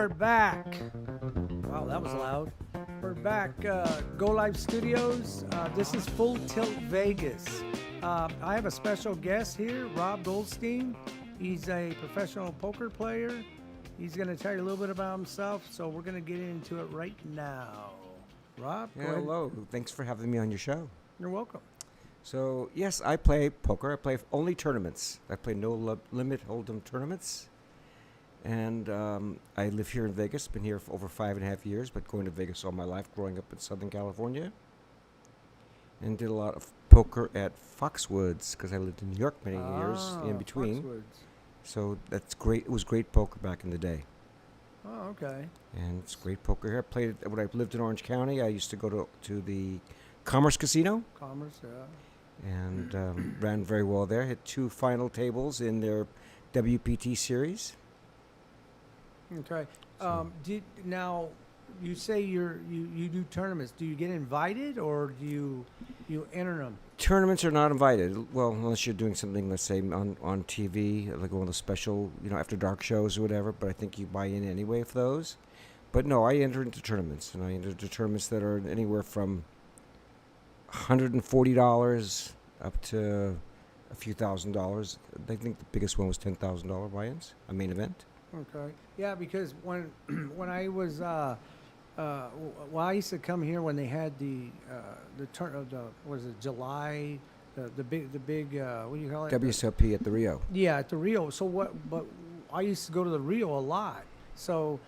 are back. Wow, that was loud. We're back. Go Live Studios. This is Full Tilt Vegas. I have a special guest here, Rob Goldstein. He's a professional poker player. He's going to tell you a little bit about himself, so we're going to get into it right now. Rob, go ahead. Hello. Thanks for having me on your show. You're welcome. So, yes, I play poker. I play only tournaments. I play no limit hold'em tournaments. And I live here in Vegas. Been here for over 5.5 years, but going to Vegas all my life, growing up in Southern California. And did a lot of poker at Foxwoods because I lived in New York many years in between. Foxwoods. So that's great. It was great poker back in the day. Oh, okay. And it's great poker here. I played when I lived in Orange County. I used to go to the Commerce Casino. Commerce, yeah. And ran very well there. Hit 2 final tables in their WPT series. Okay. Now, you say you do tournaments. Do you get invited, or do you enter them? Tournaments are not invited. Well, unless you're doing something, let's say on TV, like one of the special, after dark shows or whatever. But I think you buy in anyway for those. But no, I enter into tournaments, and I enter into tournaments that are anywhere from $140 up to a few $1,000s. I think the biggest one was $10,000 buy-ins, a main event. Okay. Yeah, because when I was I used to come here when they had the July the big what do you call it? WSOP at the Rio. Yeah, at the Rio. So but I used to go to the Rio a lot. So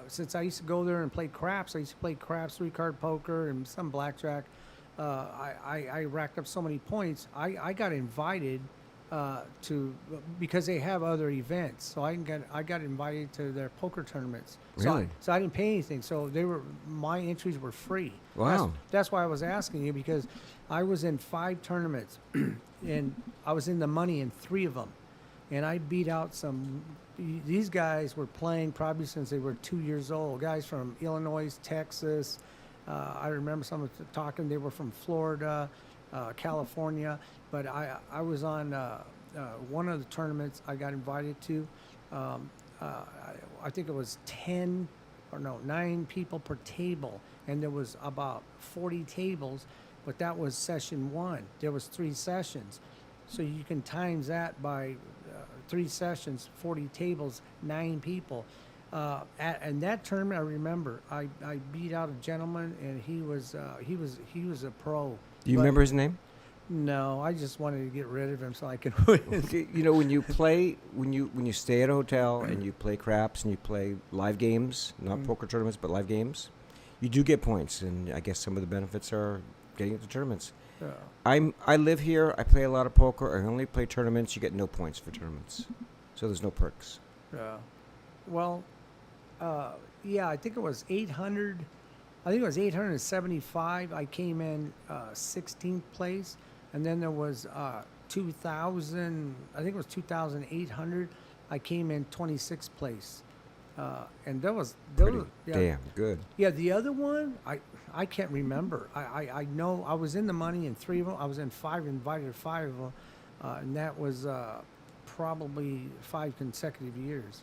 since I used to go there and play craps, I used to play craps, 3-card poker, and some blackjack. I racked up so many points. I got invited to because they have other events. So I got invited to their poker tournaments. Really? So I didn't pay anything. So my entries were free. Wow. That's why I was asking you, because I was in 5 tournaments and I was in the money in 3 of them, and I beat out some. These guys were playing probably since they were 2 years old. Guys from Illinois, Texas. I remember some talking. They were from Florida, California. But I was on one of the tournaments I got invited to. I think it was 9 people per table, and there was about 40 tables. But that was session 1. There was 3 sessions, so you can times that by 3 sessions, 40 tables, 9 people. And that tournament, I remember, I beat out a gentleman, and he was a pro. Do you remember his name? No, I just wanted to get rid of him so I could win. When you play, when you stay at a hotel and you play craps and you play live games, not poker tournaments, but live games, you do get points, and I guess some of the benefits are getting into tournaments. I live here. I play a lot of poker. I only play tournaments. You get no points for tournaments, so there's no perks. Yeah. Well, I think it was 800. I think it was 875. I came in 16th place, and then there was 2,000. I think it was 2,800. I came in 26th place, and that was damn good. Yeah, the other one I can't remember. I know I was in the money in 3 of them. I was in 5, invited 5 of them, and that was probably 5 consecutive years.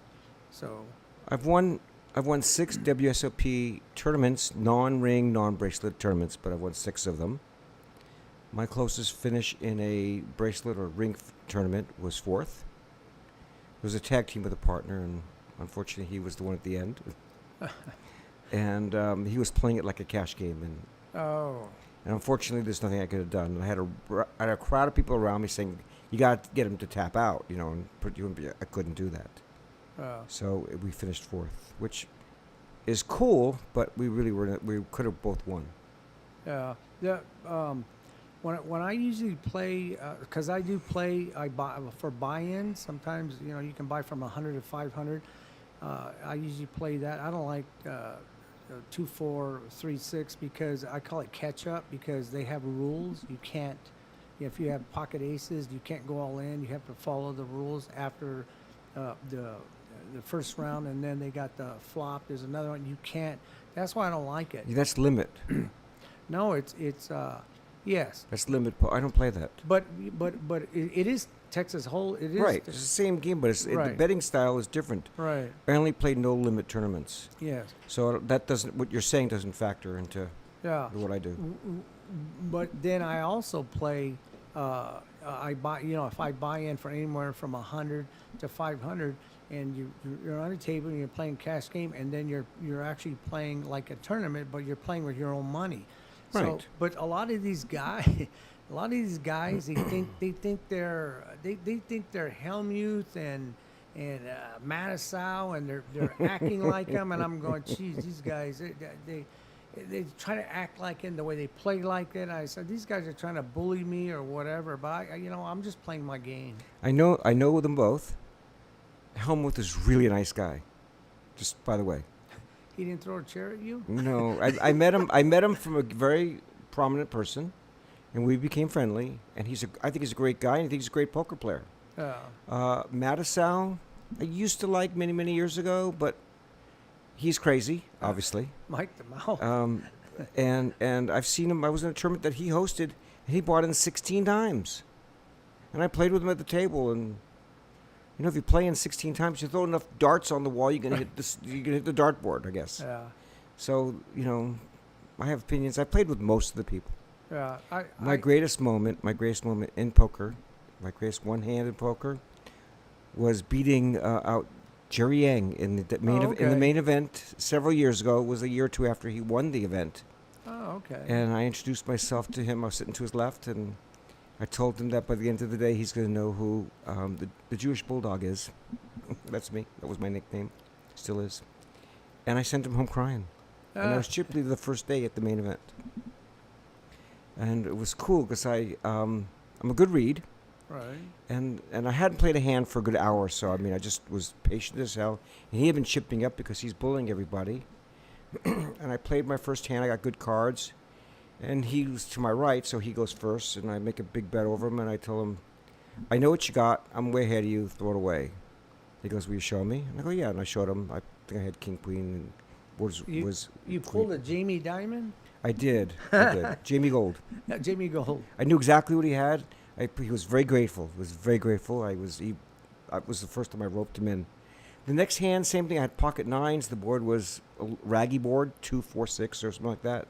So I've won 6 WSOP tournaments, non-ring, non-bracelet tournaments, but I've won 6 of them. My closest finish in a bracelet or ring tournament was 4th. It was a tag team with a partner, and unfortunately he was the one at the end. And he was playing it like a cash game. And unfortunately there's nothing I could have done. I had a crowd of people around me saying, you got to get him to tap out, and I couldn't do that. So we finished 4th, which is cool, but we could have both won. Yeah. When I usually play, because I do play, I buy for buy-ins. Sometimes you can buy from 100 to 500. I usually play that. I don't like 2-4, 3-6 because I call it catch-up, because they have rules. You can't, if you have pocket aces, you can't go all in. You have to follow the rules after the first round, and then they got the flop. There's another one you can't. That's why I don't like it. That's limit. No, it's Yes, That's limit poker. I don't play that. but it is Texas whole. It is Right. It's the same game, but the Right. betting style is different. right. I only play no limit tournaments, Yes, so that doesn't. What you're saying doesn't factor into yeah. what I do. But then I also play. I buy. If I buy in for anywhere from 100 to 500, and you're on a table and you're playing cash game, and then you're actually playing like a tournament, but you're playing with your own money. So, Right. but a lot of these guys, they think they're Helmuth and Mattisau, and they're acting like them, and I'm going, geez, these guys they try to act like it and the way they play like it. I said these guys are trying to bully me or whatever, but I'm just playing my game. I know them both. Helmuth is really a nice guy. Just by the way. He didn't throw a chair at you? No, I met him. I met him from a very prominent person, and we became friendly. And I think he's a great guy, and I think he's a great poker player. Mattisau, I used to like many years ago, but he's crazy, obviously. Mike the Mouth. And I've seen him. I was in a tournament that he hosted, and he bought in 16 times, and I played with him at the table. And if you play in 16 times, you throw enough darts on the wall, you're gonna hit this. You're gonna hit the dartboard, I guess. Yeah. So I have opinions. I played with most of the people. Yeah. My greatest moment in poker, my greatest one-handed poker, was beating out Jerry Yang in the main event several years ago. It was a year or two after he won the event. Oh, okay. And I introduced myself to him. I was sitting to his left, and I told him that by the end of the day, he's going to know who the Jewish Bulldog is. That's me. That was my nickname. Still is. And I sent him home crying. And I was chip leader the first day at the main event. And it was cool because I'm a good read. Right. And I hadn't played a hand for a good hour or so. I mean, I just was patient as hell. And he had been chipping up because he's bullying everybody. And I played my first hand. I got good cards. And he was to my right, so he goes first. And I make a big bet over him. And I tell him, I know what you got. I'm way ahead of you. Throw it away. He goes, will you show me? And I go, yeah. And I showed him. I think I had king, queen. And you pulled a Jamie Dimon? I did. Jamie Gold. Jamie Gold. I knew exactly what he had. He was very grateful. He was very grateful. I was the first time I roped him in. The next hand, same thing. I had pocket nines. The board was a raggy board, 2, 4, 6 or something like that.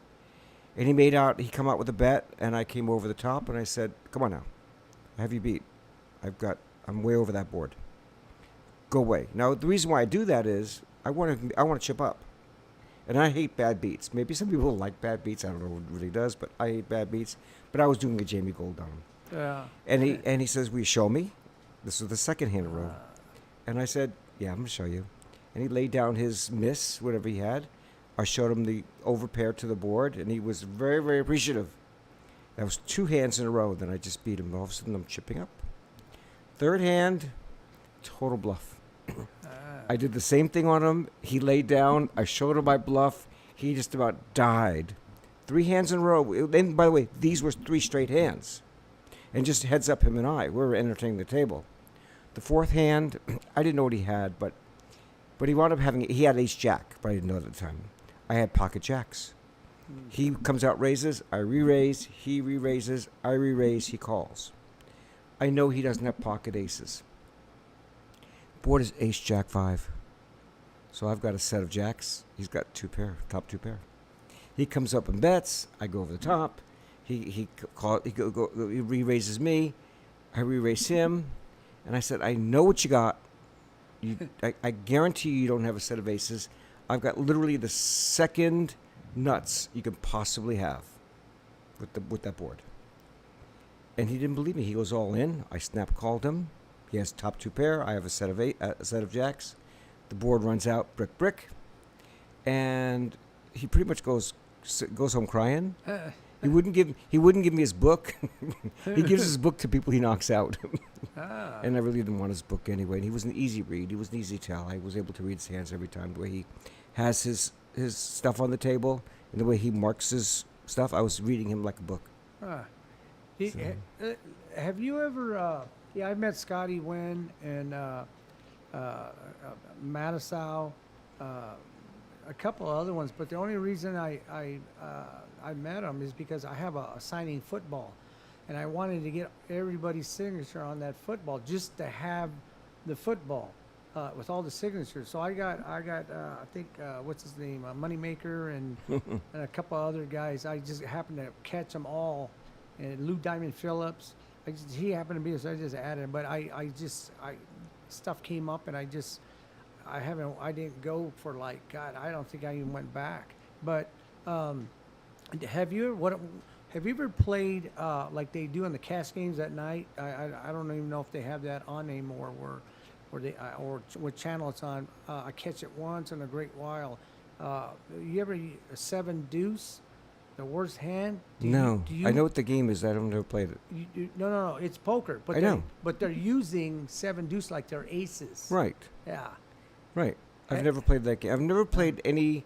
And he come out with a bet, and I came over the top, and I said, come on now. I have you beat. I'm way over that board. Go away. Now, the reason why I do that is I want to chip up. And I hate bad beats. Maybe some people like bad beats. I don't know what it really does, but I hate bad beats. But I was doing a Jamie Gold on him. Yeah. And he says, will you show me? This was the second hand in a row. And I said, yeah, I'm going to show you. And he laid down his miss, whatever he had. I showed him the overpair to the board, and he was very, very appreciative. That was 2 hands in a row. Then I just beat him. All of a sudden, I'm chipping up. Third hand, total bluff. I did the same thing on him. He laid down. I showed him my bluff. He just about died. 3 hands in a row. And by the way, these were 3 straight hands. And just heads up, him and I, we were entertaining the table. The 4th hand, I didn't know what he had, but he wound up he had ace jack, but I didn't know at the time. I had pocket jacks. He comes out, raises, I re-raise, he re-raises, I re-raise, he calls. I know he doesn't have pocket aces. Board is ace jack 5. So I've got a set of jacks. He's got 2 pair, top 2 pair. He comes up and bets. I go over the top. He re-raises me. I re-raise him. And I said, I know what you got. I guarantee you don't have a set of aces. I've got literally the second nuts you can possibly have with that board. And he didn't believe me. He goes all in. I snap called him. He has top 2 pair. I have a set of jacks. The board runs out brick, and he pretty much goes home crying. He wouldn't give me his book. He gives his book to people he knocks out. And I really didn't want his book anyway. And he was an easy read. He was an easy tell. I was able to read his hands every time. The way he has his stuff on the table and the way he marks his stuff, I was reading him like a book. Have you ever? I've met Scotty Wynn and Mattisau. a couple of other ones, but the only reason I met him is because I have a signing football, and I wanted to get everybody's signature on that football just to have the football with all the signatures. So I got I think what's his name, Moneymaker, and and a couple of other guys. I just happened to catch them all, and Lou Diamond Phillips. He happened to be, so I just added. But I stuff came up, and I didn't go for like, God, I don't think I even went back. But have you ever played like they do in the cash games at night? I don't even know if they have that on anymore, or what channel it's on. I catch it once in a great while. You ever a 7 deuce, the worst hand? No, I know what the game is. I don't never played it. No, it's poker. But I know. But they're using 7 deuce like they're aces. Right. Yeah. Right. I've never played that game. I've never played any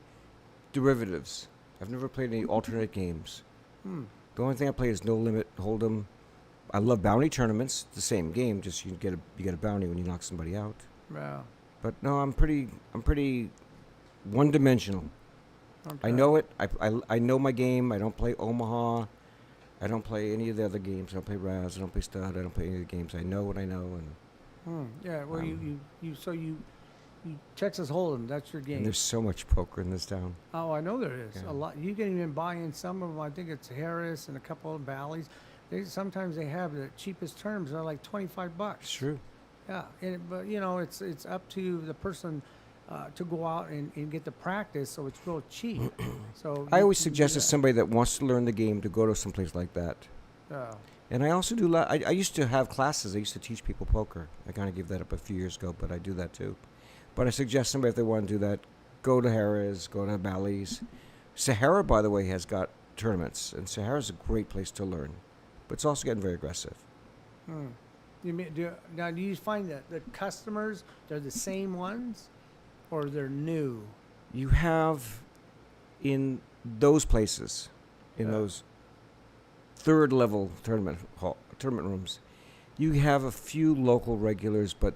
derivatives. I've never played any alternate games. The only thing I play is No Limit Hold'em. I love bounty tournaments. It's the same game, just you get a bounty when you knock somebody out. Yeah. But no, I'm pretty one-dimensional. Okay. I know it. I know my game. I don't play Omaha. I don't play any of the other games. I don't play Raz. I don't play Stud. I don't play any of the games. I know what I know. And Yeah. Well, you Texas Hold'em. That's your game. and there's so much poker in this town. Oh, I know there is Yeah. a lot. You can even buy in some of them. I think it's Harris and a couple of Valleys. Sometimes they have the cheapest terms. They're like $25. It's true. Yeah, but it's up to the person to go out and get the practice, so it's real cheap. So I you always can do suggest to that. somebody that wants to learn the game to go to someplace like that. Yeah. And I also do. I used to have classes. I used to teach people poker. I kind of gave that up a few years ago, but I do that too. But I suggest somebody, if they want to do that, go to Harris, go to Bally's. Sahara, by the way, has got tournaments, and Sahara's a great place to learn. But it's also getting very aggressive. You mean, do you find that the customers, they're the same ones, or they're new? You have in those places, in Yeah. those third level tournament rooms, you have a few local regulars, but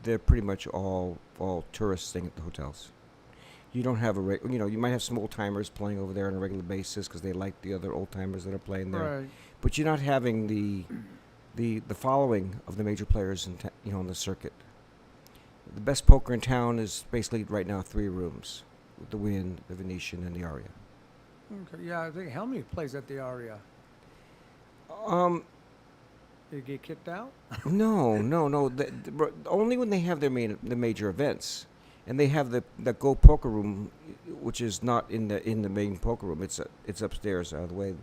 they're pretty much all tourists staying at the hotels. You don't have you might have some old timers playing over there on a regular basis because they like the other old timers that are playing there. Right. But you're not having the following of the major players on the circuit. The best poker in town is basically right now 3 rooms, with the Wynn, the Venetian, and the Aria. Okay. Yeah, I think Helmy plays at the Aria. Did he get kicked out? No. Only when they have the major events, and they have the Go Poker Room, which is not in the main poker room. It's upstairs out of the way,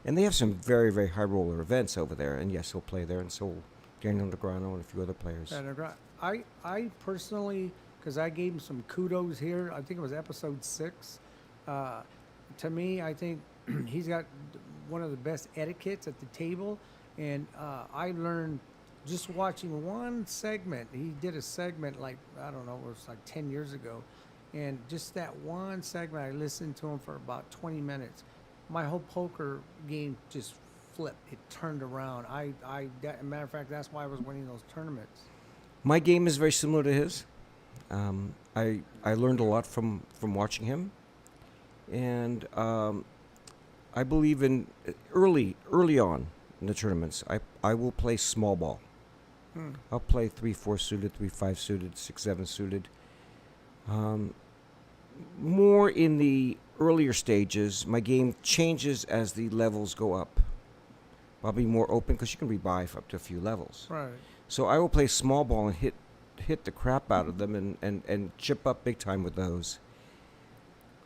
and they have some very, very high roller events over there. And yes, he'll play there, and so will Daniel Negreanu and a few other players. I personally, because I gave him some kudos here. I think it was episode 6. To me, I think he's got one of the best etiquettes at the table. And I learned just watching one segment. He did a segment like, I don't know, it was like 10 years ago. And just that one segment, I listened to him for about 20 minutes. My whole poker game just flipped. It turned around. Matter of fact, that's why I was winning those tournaments. My game is very similar to his. I learned a lot from watching him. And I believe in early on in the tournaments, I will play small ball. I'll play 3-4 suited, 3-5 suited, 6-7 suited. More in the earlier stages, my game changes as the levels go up. I'll be more open because you can rebuy for up to a few levels. Right. So I will play small ball and hit the crap out of them and chip up big time with those.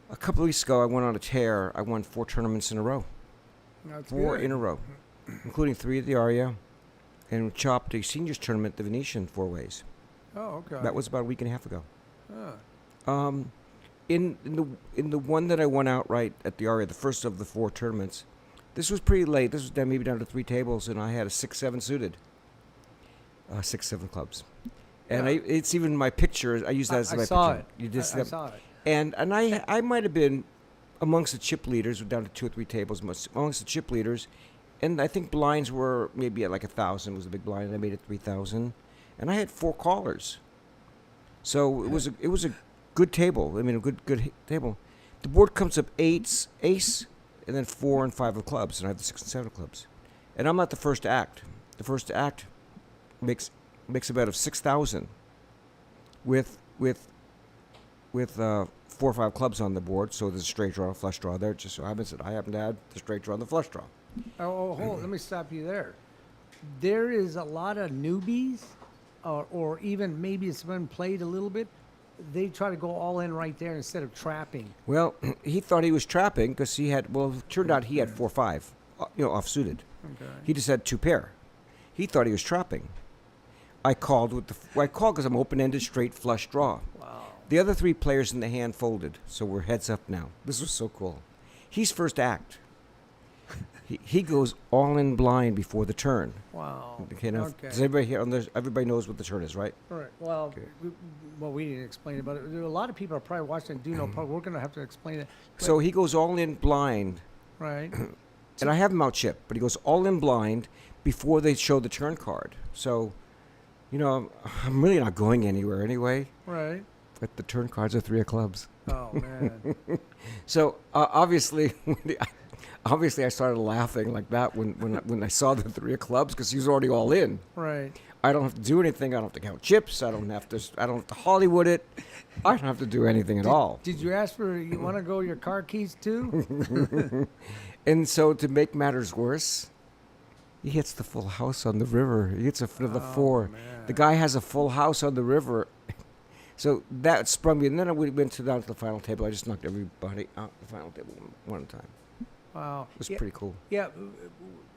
A couple of weeks ago, I went on a tear. I won 4 tournaments in a row. That's 4 good. in a row, including 3 at the Aria, and chopped a seniors tournament, the Venetian, 4 ways. Oh, okay. That was about a week and a half ago. Ah. In the one that I won outright at the Aria, the first of the 4 tournaments, this was pretty late. This was maybe down to 3 tables, and I had a 6-7 suited, 6-7 clubs, and Yeah. it's even my picture. I use that as I my saw picture. it. You just I saw it. And I might have been amongst the chip leaders. We're down to 2 or 3 tables amongst the chip leaders, and I think blinds were maybe at like 1,000 was the big blind. And I made it 3,000, and I had 4 callers. So it was good table. I mean, a good table. The board comes up eights, ace, and then 4 and 5 of clubs, and I have the 6 and 7 of clubs. And I'm not the first to act. The first to act makes a bet of 6,000 with 4 or 5 clubs on the board. So there's a straight draw, flush draw there. Just so happens that I happen to add the straight draw and the flush draw. Oh, hold on, let me stop you there. There is a lot of newbies, or even maybe it's been played a little bit. They try to go all in right there instead of trapping. Well, he thought he was trapping because he had. Well, it turned out he had 4-5, off suited. Okay. He just had 2 pair. He thought he was trapping. I called because I'm open-ended straight flush draw. Wow. The other 3 players in the hand folded, so we're heads up now. This was so cool. He's first act. He goes all in blind before the turn. Wow. Okay, now, Okay. does everybody here everybody knows what the turn is, right? All right. Well, Okay. we didn't explain it, but a lot of people are probably watching and do know. We're going to have to explain it. So he goes all in blind, Right. and I have him out chip, but he goes all in blind before they show the turn card. So, I'm really not going anywhere anyway. Right. But the turn cards are 3 of clubs. Oh man. So obviously, I started laughing like that when I saw the 3 of clubs because he was already all in. Right. I don't have to do anything. I don't have to count chips. I don't have to Hollywood it. I don't have to do anything at all. Did you ask for? You want to go your car keys too? And so to make matters worse, he hits the full house on the river. He hits another 4. man. The guy has a full house on the river. So that sprung me, and then we went down to the final table. I just knocked everybody out the final table one at a time. Wow. It was pretty cool. Yeah.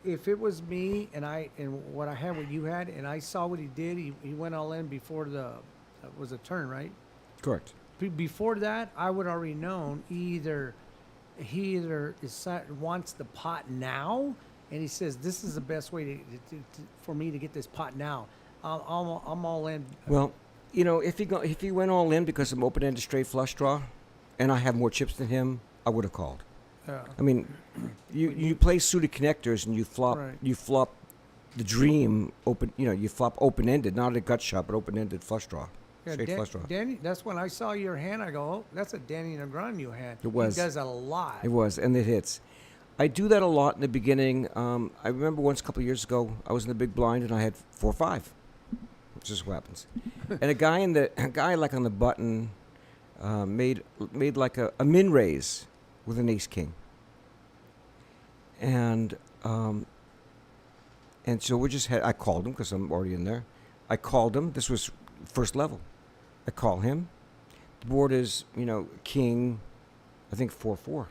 If it was me and what I had, what you had, and I saw what he did, he went all in before the was a turn, right? Correct. Before that, I would already known he either wants the pot now, and he says this is the best way for me to get this pot now. I'm all in. Well, if he went all in because I'm open-ended straight flush draw, and I have more chips than him, I would have called. I mean, you play suited connectors and you flop Right. the dream open. You flop open-ended, not a gut shot, but open-ended flush draw, Yeah, straight flush draw. Danny, that's when I saw your hand. I go, oh, that's a Danny Negreanu hand. It was. He does that a lot. It was, and it hits. I do that a lot in the beginning. I remember once a couple of years ago, I was in the big blind and I had 4-5, which is what happens. And a guy like on the button made like a min raise with an ace king. And so I called him because I'm already in there. I called him. This was first level. I call him. The board is, king, I think 4-4.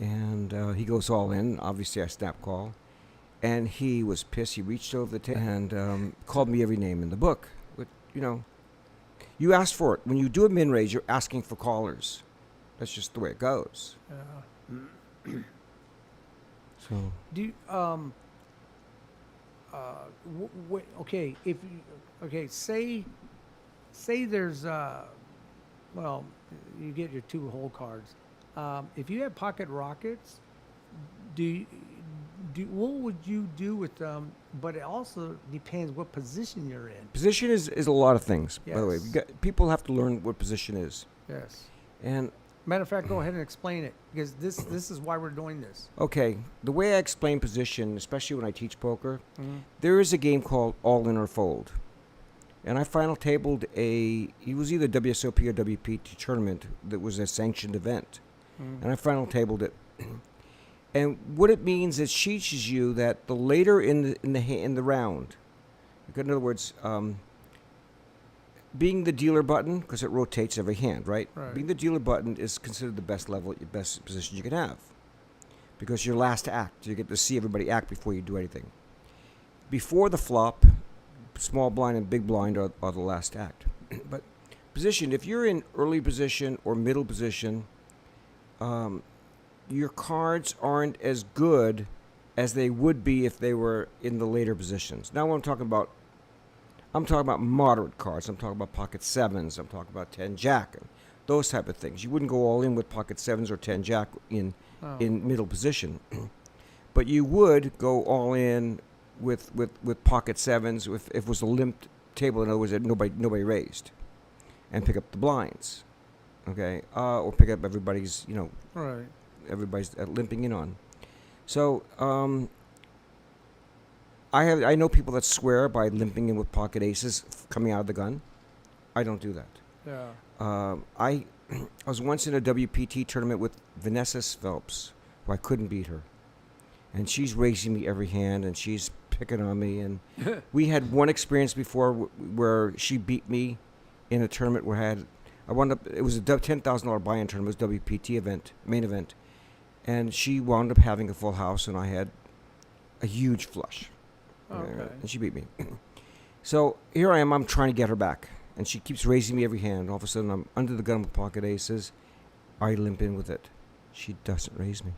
And he goes all in. Obviously, I snap call. And he was pissed. He reached over the table and called me every name in the book. But, you asked for it. When you do a min raise, you're asking for callers. That's just the way it goes. So Do you, okay, say there's well, you get your 2 hole cards. If you have pocket rockets, what would you do with them? But it also depends what position you're in. position is a lot of things. By the way, Yes. people have to learn what position is. Yes. And Matter of fact, go ahead and explain it, because this is why we're doing this. okay, the way I explain position, especially when I teach poker, there is a game called All In or Fold. And I final tabled it was either WSOP or WPT tournament that was a sanctioned event. And I final tabled it. And what it means is it teaches you that the later in the round, in other words, being the dealer button, because it rotates every hand, right? Right. Being the dealer button is considered the best level, your best position you can have, because you're last to act. You get to see everybody act before you do anything. Before the flop, small blind and big blind are the last to act. But position, if you're in early position or middle position, your cards aren't as good as they would be if they were in the later positions. Now, I'm talking about moderate cards. I'm talking about pocket 7s. I'm talking about 10 jack and those type of things. You wouldn't go all in with pocket 7s or 10 jack in middle position, but you would go all in with pocket 7s if it was a limp table. In other words, that nobody raised. and pick up the blinds, okay, or pick up everybody's, Right. everybody's limping in on. So I know people that swear by limping in with pocket aces coming out of the gun. I don't do that. Yeah. I was once in a WPT tournament with Vanessa Phelps, who I couldn't beat her, and she's raising me every hand, and she's picking on me, and we had one experience before where she beat me in a tournament where I wound up. It was a $10,000 buy-in tournament. It was a WPT event, main event, and she wound up having a full house, and I had a huge flush. Okay. And she beat me. So here I am. I'm trying to get her back, and she keeps raising me every hand. All of a sudden, I'm under the gun with pocket aces. I limp in with it. She doesn't raise me.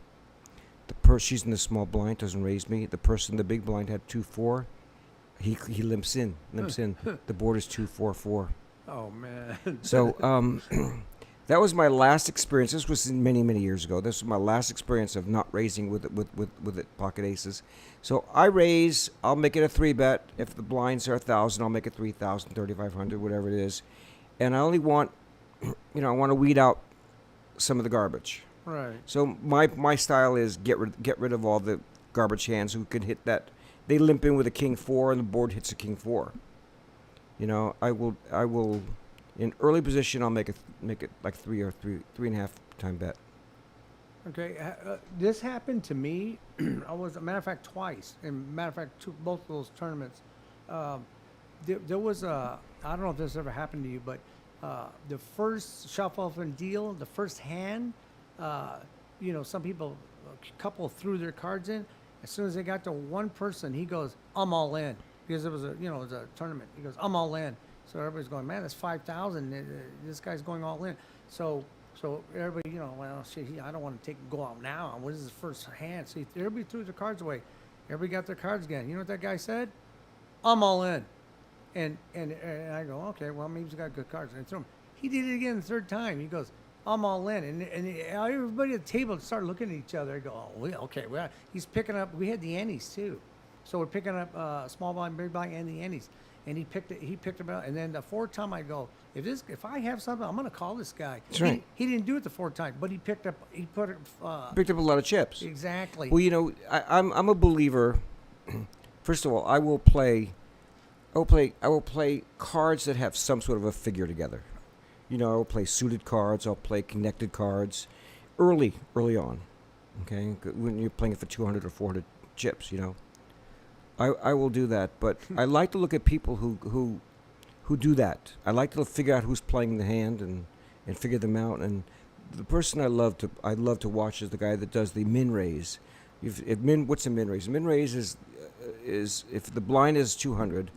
She's in the small blind, doesn't raise me. The person in the big blind had 2-4. He limps in. The board is 2-4-4. Oh man. So that was my last experience. This was many, many years ago. This was my last experience of not raising with it pocket aces. So I raise. I'll make it a 3-bet. If the blinds are 1,000, I'll make it 3,000, 3,500, whatever it is. And I only want, I want to weed out some of the garbage. Right. So my style is get rid of all the garbage hands who can hit that. They limp in with a king 4 and the board hits a king 4. I will in early position I'll make it like 3.5 time bet. Okay. This happened to me. I was, a matter of fact, twice. And matter of fact, both of those tournaments. There was a. I don't know if this ever happened to you, but the first shuffle and deal, the first hand. Some people, a couple threw their cards in. As soon as they got to one person, he goes, "I'm all in," because it was a tournament. He goes, "I'm all in." So everybody's going, "Man, that's 5,000. This guy's going all in." So everybody, well, shit, I don't want to go out now. What is his first hand? So everybody threw their cards away. Everybody got their cards again. You know what that guy said? "I'm all in," and I go, "Okay, well, maybe he's got good cards." And I threw him. He did it again the third time. He goes, "I'm all in," and everybody at the table started looking at each other. I go, "Oh, okay." Well, he's picking up. We had the antes too, so we're picking up small blind, big blind, and the antes. And he picked them out. And then the fourth time I go, if I have something, I'm gonna call this guy. That's right. He didn't do it the fourth time, but he picked up a lot of chips. Exactly. Well, I'm a believer. First of all, I will play cards that have some sort of a figure together. I'll play suited cards. I'll play connected cards early on. Okay, when you're playing it for 200 or 400 chips, I will do that. But I like to look at people who do that. I like to figure out who's playing the hand and figure them out. And the person I love to watch is the guy that does the min raise. What's a min raise? Min raise is if the blind is 200.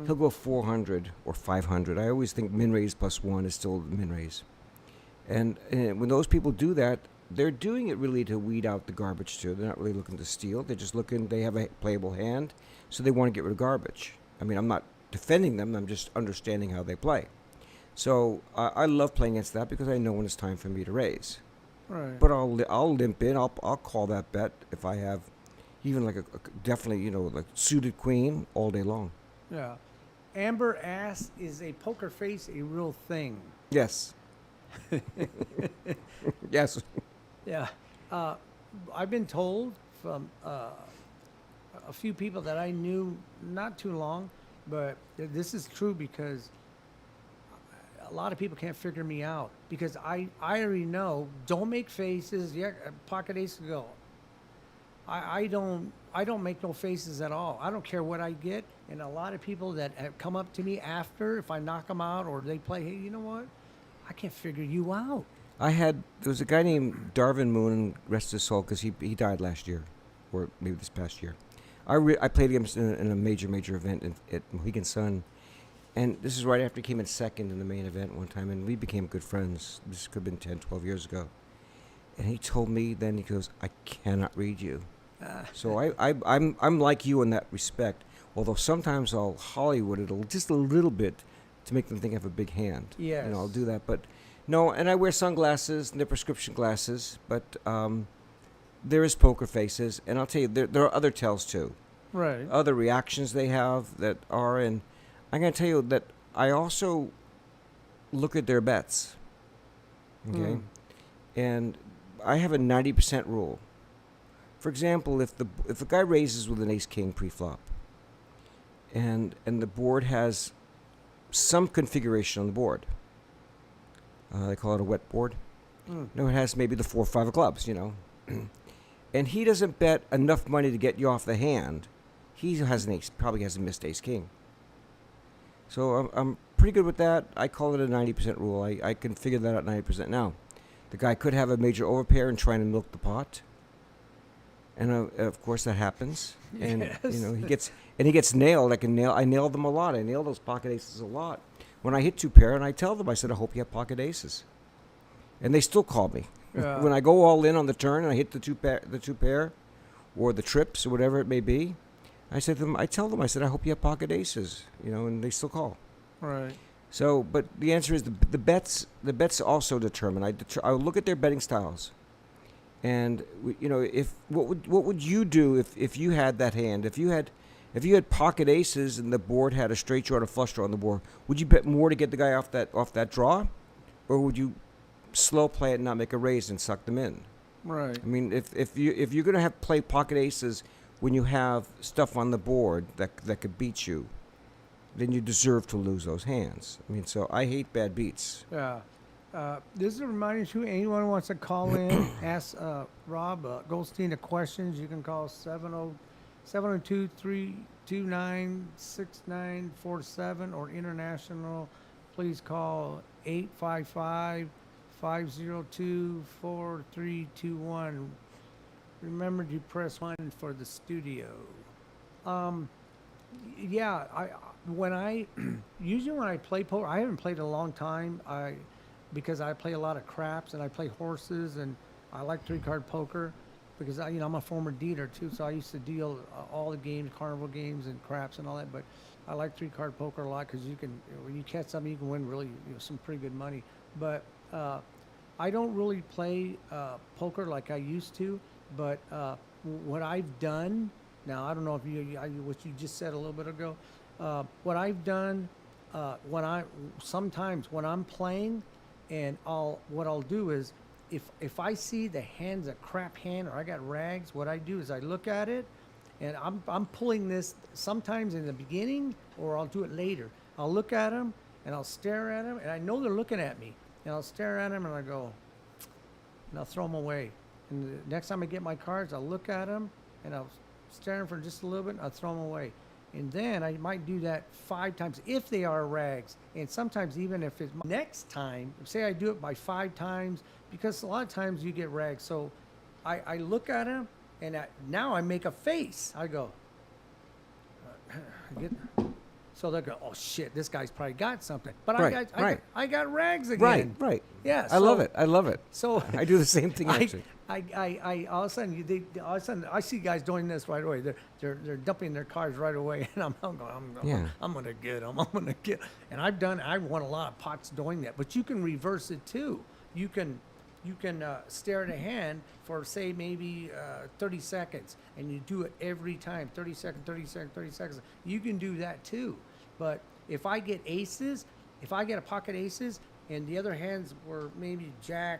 He'll go 400 or 500. I always think min raise plus 1 is still min raise. And when those people do that, they're doing it really to weed out the garbage too. They're not really looking to steal. They're just looking. They have a playable hand, so they want to get rid of garbage. I mean, I'm not defending them. I'm just understanding how they play. So I love playing against that because I know when it's time for me to raise. Right. But I'll limp in. I'll call that bet if I have even like definitely like suited queen all day long. Yeah. Amber asks, "Is a poker face a real thing?" Yes. Yes. Yeah. I've been told from a few people that I knew not too long, but this is true because a lot of people can't figure me out because I already know, don't make faces. Yeah, pocket ace to go. I don't make no faces at all. I don't care what I get. And a lot of people that have come up to me after, if I knock them out or they play, "Hey, you know what? I can't figure you out." There was a guy named Darvin Moon, rest his soul, because he died last year, or maybe this past year. I played against him in a major event at Mohegan Sun, and this is right after he came in second in the main event one time, and we became good friends. This could have been 10, 12 years ago. And he told me then, he goes, "I cannot read you." So I'm like you in that respect, although sometimes I'll Hollywood it just a little bit to make them think I have a big hand. Yes. I'll do that, but no, and I wear sunglasses, and they're prescription glasses, but there is poker faces, and I'll tell you, there are other tells too. Right. Other reactions they have that are, and I'm going to tell you that I also look at their bets. Okay, Mm. and I have a 90% rule. For example, if the guy raises with an ace king pre-flop, and the board has some configuration on the board, they call it a wet board. Mm. No, it has maybe the 4 or 5 of clubs, and he doesn't bet enough money to get you off the hand. He has an ace, probably has a missed ace king. So I'm pretty good with that. I call it a 90% rule. I can figure that out 90%. Now, the guy could have a major overpair and trying to milk the pot, and of course that happens. And Yes. he gets nailed. I nailed them a lot. I nailed those pocket aces a lot. When I hit 2 pair, and I tell them, I said, I hope you have pocket aces, and they still call me. Yeah. When I go all in on the turn and I hit the two pair, or the trips or whatever it may be, I said to them, I said, I hope you have pocket aces, and they still call. Right. So, but the answer is the bets also determine. I look at their betting styles, and if what would you do if you had that hand? If you had pocket aces and the board had a straight draw and a flush draw on the board, would you bet more to get the guy off that draw, or would you slow play it and not make a raise and suck them in? Right. I mean, if you're gonna have play pocket aces when you have stuff on the board that could beat you, then you deserve to lose those hands. I mean, so I hate bad beats. Yeah. This is a reminder to anyone who wants to call in, ask Rob Goldstein a questions. You can call 702-329-6947 or international. Please call 855-502-4321. Remember to press 1 for the studio. Yeah, usually when I play poker, I haven't played in a long time. Because I play a lot of craps and I play horses, and I like 3-card poker because I'm a former dealer too, so I used to deal all the games, carnival games and craps and all that. But I like 3-card poker a lot because when you catch something, you can win really some pretty good money. But I don't really play poker like I used to. But what I've done now, I don't know if what you just said a little bit ago. What I've done sometimes when I'm playing, and what I'll do is if I see the hand's a crap hand or I got rags, what I do is I look at it, and I'm pulling this sometimes in the beginning, or I'll do it later. I'll look at them and I'll stare at them, and I know they're looking at me, and I'll stare at them and I go, and I'll throw them away. And the next time I get my cards, I'll look at them and I'll stare at them for just a little bit, and I'll throw them away. And then I might do that 5 times if they are rags. And sometimes even if it's next time, say I do it by 5 times, because a lot of times you get rags. So I look at them, and now I make a face. I go, so they'll go, oh shit, this guy's probably got something. But I got rags again. Right. Yeah. I love it. So I do the same thing actually. I all of a sudden I see guys doing this right away. They're dumping their cards right away, and I'm going, I'm gonna get them. And I won a lot of pots doing that. But you can reverse it too. You can stare at a hand for say maybe 30 seconds, and you do it every time. 30 seconds, 30 seconds, 30 seconds. You can do that too. But if I get aces, if I get a pocket aces, and the other hands were maybe jack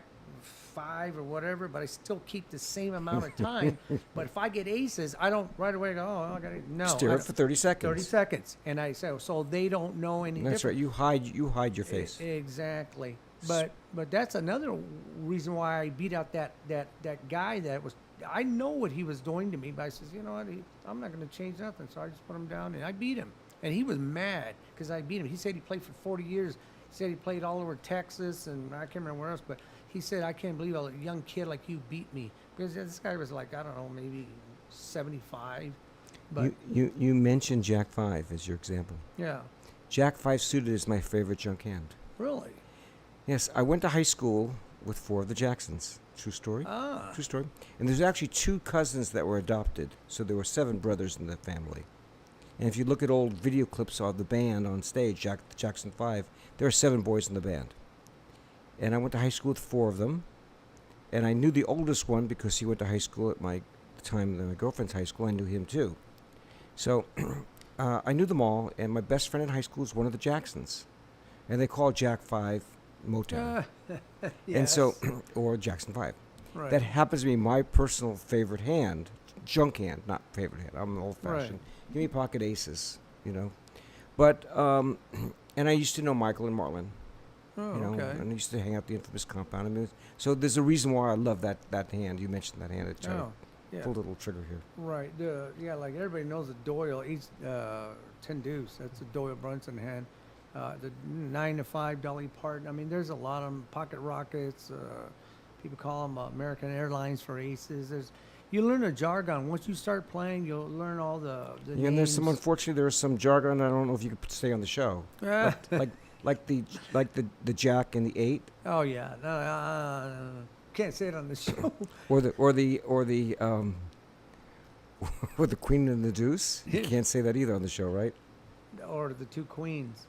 5 or whatever, but I still keep the same amount of time. But if I get aces, I don't right away go, oh, I got it. No. Stare it for 30 seconds. 30 seconds. And I say, so they don't know any That's different. right. You hide your face. Exactly. But that's another reason why I beat out that guy that was, I know what he was doing to me, but I says, you know what, I'm not going to change nothing. So I just put him down, and I beat him. And he was mad because I beat him. He said he played for 40 years. He said he played all over Texas, and I can't remember where else, but he said, I can't believe a young kid like you beat me. Because this guy was like, I don't know, maybe 75. But you mentioned Jack 5 as your example. yeah. Jack 5 suited is my favorite junk hand. Really? Yes, I went to high school with 4 of the Jacksons. True story. Ah. True story. And there's actually 2 cousins that were adopted, so there were 7 brothers in the family. And if you look at old video clips of the band on stage, Jackson 5, there are 7 boys in the band. And I went to high school with 4 of them. And I knew the oldest one because he went to high school at the time of my girlfriend's high school. I knew him too. So I knew them all, and my best friend in high school was one of the Jacksons. and they call Jack 5 Motown. And so, or Jackson 5. right. That happens to be my personal favorite hand, junk hand, not favorite hand. I'm old-fashioned. Right. Give me pocket aces, you know. But, and I used to know Michael and Marlon, Oh, you know, okay. and I used to hang out the infamous compound. I mean, so there's a reason why I love that hand. You mentioned that hand. It's Oh, yeah. pull a little trigger here. Right. Yeah, like everybody knows the Doyle, each 10 deuce. That's a Doyle Brunson hand. The 9 to 5 Dolly Parton. I mean, there's a lot of them. Pocket rockets. People call them American Airlines for aces. You learn the jargon. Once you start playing, you'll learn all the Yeah, and there's names. unfortunately there's some jargon. I don't know if you could stay on the show. Like the Jack and the 8, Oh yeah. No, can't say it on the show. or the or the Queen and the Deuce. You can't say that either on the show, right? Or the 2 queens.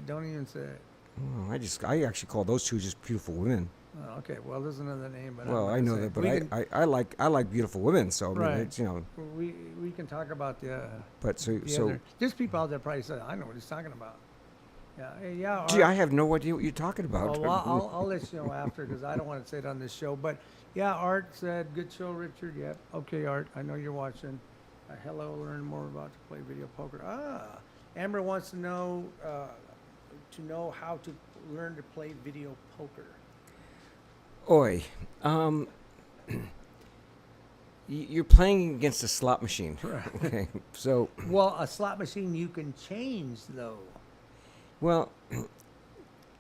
Don't even say it. Oh, I actually call those two just beautiful women. Oh, okay. Well, there's another name, but I'm Well, not I gonna know say that, it. but We can- I like beautiful women. So I mean, Right. it's, you know, we can talk about the so there's people out there probably say I know what he's talking about. Yeah, hey, yeah. gee, Art- I have no idea what you're talking about. oh, well, I'll let you know after because I don't want to say it on this show. But yeah, Art said good show, Richard. Yep. Okay, Art. I know you're watching. Hello, learn more about to play video poker. Amber wants to know how to learn to play video poker. Oi, you're playing against a slot machine. Okay, so Well, a slot machine you can change though. well,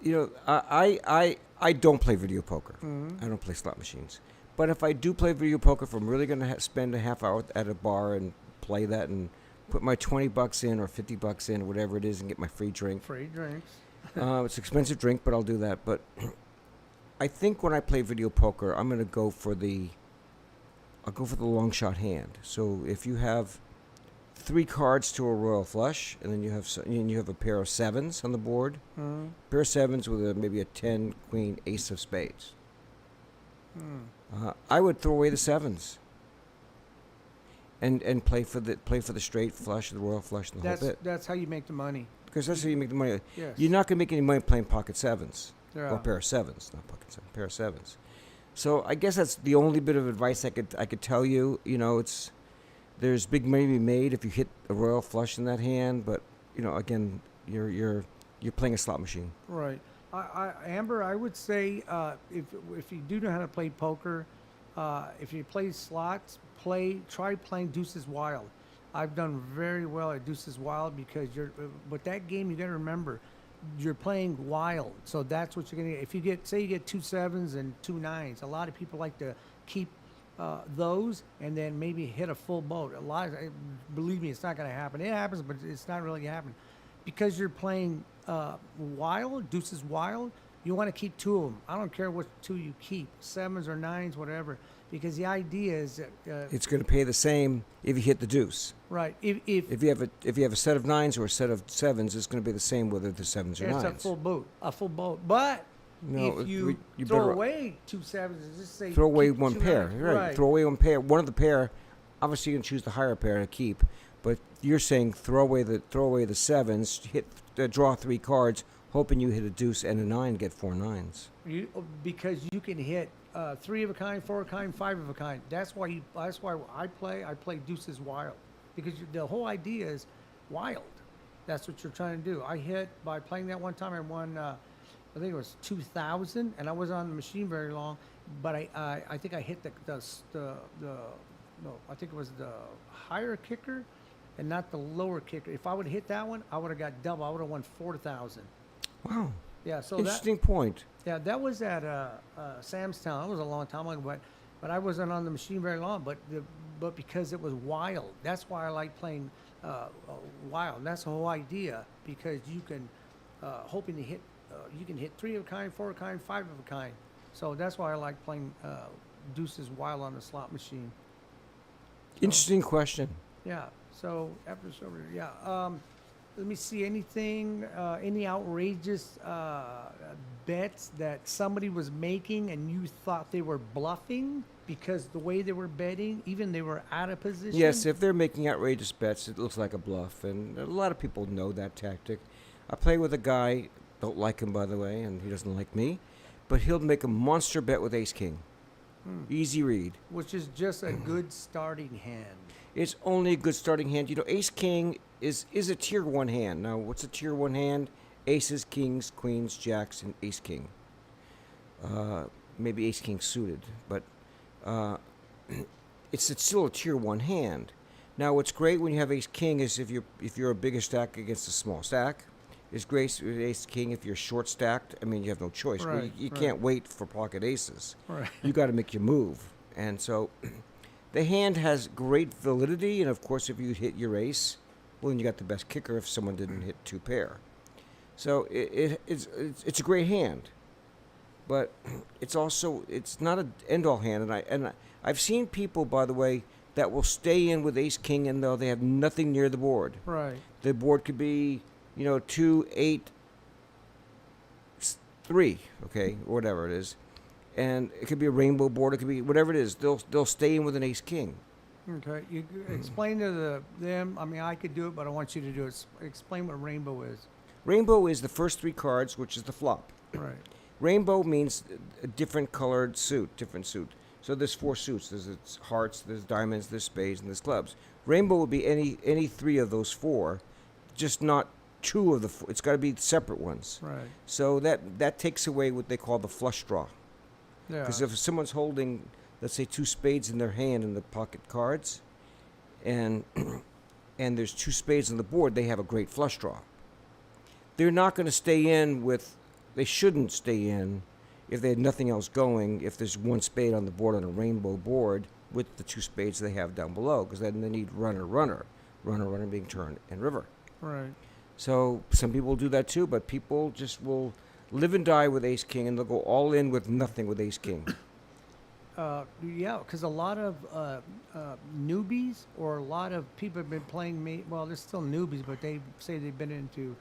you know, I don't play video poker. Mhm. I don't play slot machines. But if I do play video poker, if I'm really going to spend a half hour at a bar and play that and put my $20 in or $50 in, whatever it is, and get my free drink. Free drinks. It's an expensive drink, but I'll do that. But I think when I play video poker, I'm going to go for I'll go for the long shot hand. So if you have 3 cards to a royal flush, and then you have a pair of 7s on the board, Mhm. pair of 7s with maybe a 10, queen, ace of spades. Hmm. I would throw away the 7s and play for the straight flush, the royal flush, and the whole bit. That's how you make the money. Because that's how you make the money. Yes. You're not going to make any money playing pocket 7s. Yeah. Or pair of 7s, not pocket 7, pair of 7s. So I guess that's the only bit of advice I could tell you. You know, there's big money to be made if you hit a royal flush in that hand, but you know, again, you're playing a slot machine. Right. Amber, I would say if you do know how to play poker, if you play slots, try playing Deuces Wild. I've done very well at Deuces Wild because but that game you got to remember, you're playing wild. So that's what you're gonna get. If you get, say you get 2 7s and 2 9s, a lot of people like to keep those and then maybe hit a full boat. Believe me, it's not gonna happen. It happens, but it's not really happening because you're playing wild, Deuces Wild. You want to keep 2 of them. I don't care what 2 you keep, 7s or 9s, whatever. Because the idea is that It's going to pay the same if you hit the deuce. right. If If you have a set of 9s or a set of 7s, it's going to be the same whether the 7s or it's 9s. a full boat. But No, if you better throw away 2 7s, and just say throw away keep one 2 pair. 9s, Right. Throw away one pair. One of the pair, obviously you can choose the higher pair to keep. But you're saying throw away the 7s, draw 3 cards, hoping you hit a deuce and a 9, get 4 9s. because you can hit 3 of a kind, 4 of a kind, 5 of a kind. That's why I play Deuces Wild because the whole idea is wild. That's what you're trying to do. I hit by playing that one time. I won. I think it was 2,000, and I wasn't on the machine very long. But I think I hit I think it was the higher kicker, and not the lower kicker. If I would have hit that one, I would have got double. I would have won 4,000. Wow. Yeah. So Interesting point. that was at Samstown. That was a long time ago, but I wasn't on the machine very long. But because it was wild, that's why I like playing wild. That's the whole idea because you can hoping to hit. You can hit 3 of a kind, 4 of a kind, 5 of a kind. So that's why I like playing Deuces Wild on the slot machine. Interesting question. Yeah. So after it's over, yeah. Let me see anything, any outrageous bets that somebody was making and you thought they were bluffing because the way they were betting, even they were out of position. Yes, if they're making outrageous bets, it looks like a bluff, and a lot of people know that tactic. I play with a guy, don't like him by the way, and he doesn't like me, but he'll make a monster bet with ace king. Easy read. Which is just a good starting hand. It's only a good starting hand. You know, ace king is a tier 1 hand. Now, what's a tier 1 hand? Aces, kings, queens, jacks, and ace king. Maybe ace king suited, but it's still a tier 1 hand. Now, what's great when you have ace king is if you're a bigger stack against a small stack. It's great with ace king if you're short stacked. I mean, you have no choice. Right, You right. can't wait for pocket aces. Right. You got to make your move, and so the hand has great validity. And of course, if you hit your ace, well, then you got the best kicker. If someone didn't hit 2 pair, so it's a great hand, but it's not an end all hand. And I've seen people, by the way, that will stay in with ace king, and though they have nothing near the board. Right. The board could be, 2, 8, 3, okay, or whatever it is, and it could be a rainbow board. It could be whatever it is. They'll stay in with an ace king. Okay. You explain to them. I mean, I could do it, but I want you to do it. Explain what rainbow is. Rainbow is the first 3 cards, which is the flop. Right. Rainbow means a different colored suit, different suit. So there's 4 suits. There's hearts, there's diamonds, there's spades, and there's clubs. Rainbow would be any 3 of those 4, just not 2 of the 4. It's got to be separate ones. Right. So that takes away what they call the flush draw. Yeah. Because if someone's holding, let's say, 2 spades in their hand in the pocket cards, and there's 2 spades on the board, they have a great flush draw. They're not going to stay in with. They shouldn't stay in if they had nothing else going. If there's 1 spade on the board on a rainbow board with the 2 spades they have down below, because then they need runner being turned, and river. Right. So some people do that too, but people just will live and die with ace king, and they'll go all in with nothing with ace king. Yeah, because a lot of newbies or a lot of people have been playing. Well, they're still newbies, but they say they've been into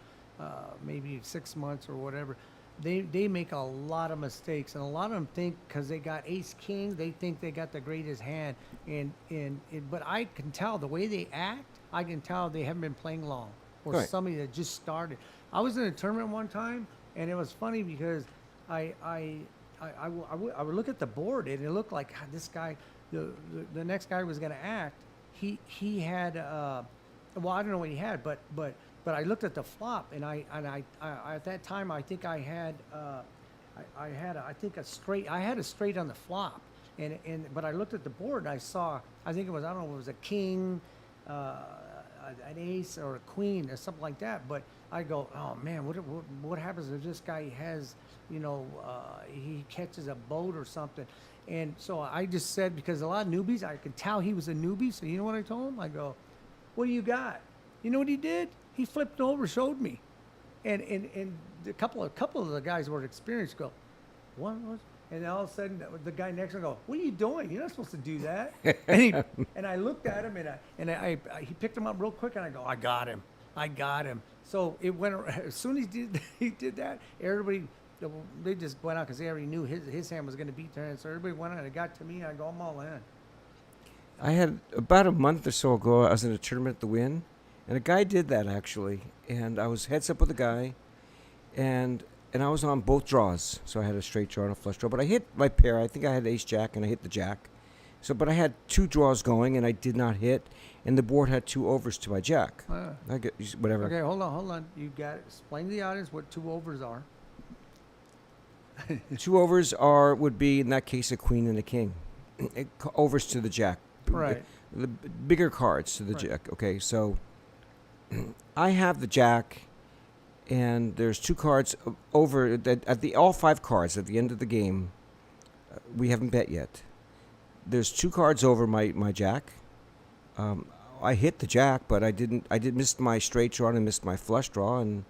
maybe 6 months or whatever. They make a lot of mistakes, and a lot of them think because they got ace king, they think they got the greatest hand. But I can tell the way they act. I can tell they haven't been playing long, or Right. somebody that just started. I was in a tournament one time, and it was funny because I would look at the board, and it looked like this guy, the next guy was going to act. He had well, I don't know what he had, but I looked at the flop, and I at that time I think I had a straight. I had a straight on the flop, but I looked at the board, and I think it was, I don't know, it was a king, an ace, or a queen, or something like that. But I go, oh man, what happens if this guy has, he catches a boat or something? And so I just said, because a lot of newbies, I could tell he was a newbie. So you know what I told him? I go, what do you got? You know what he did? He flipped over, showed me, and a couple of the guys who were experienced go, what was? And all of a sudden, the guy next to him go, what are you doing? You're not supposed to do that. and I looked at him, and he picked him up real quick, and I go, I got him. So it went, as soon as he did that, everybody, they just went out because they already knew his hand was going to beat their hand. So everybody went out, and it got to me, and I go, I'm all in. I had about a month or so ago, I was in a tournament at the Wynn, and a guy did that actually, and I was heads up with a guy, and I was on both draws, so I had a straight draw and a flush draw, but I hit my pair. I think I had ace jack, and I hit the jack. So, but I had 2 draws going, and I did not hit, and the board had 2 overs to my jack. I get whatever. Okay, hold on. You got it. Explain to the audience what 2 overs are. 2 overs would be, in that case, a queen and a king. Overs to the jack. Right. The bigger cards to the Right. jack. Okay, so I have the jack, and there's 2 cards over at all 5 cards at the end of the game. We haven't bet yet. There's 2 cards over my jack. I hit the jack, but I did miss my straight draw and missed my flush draw, and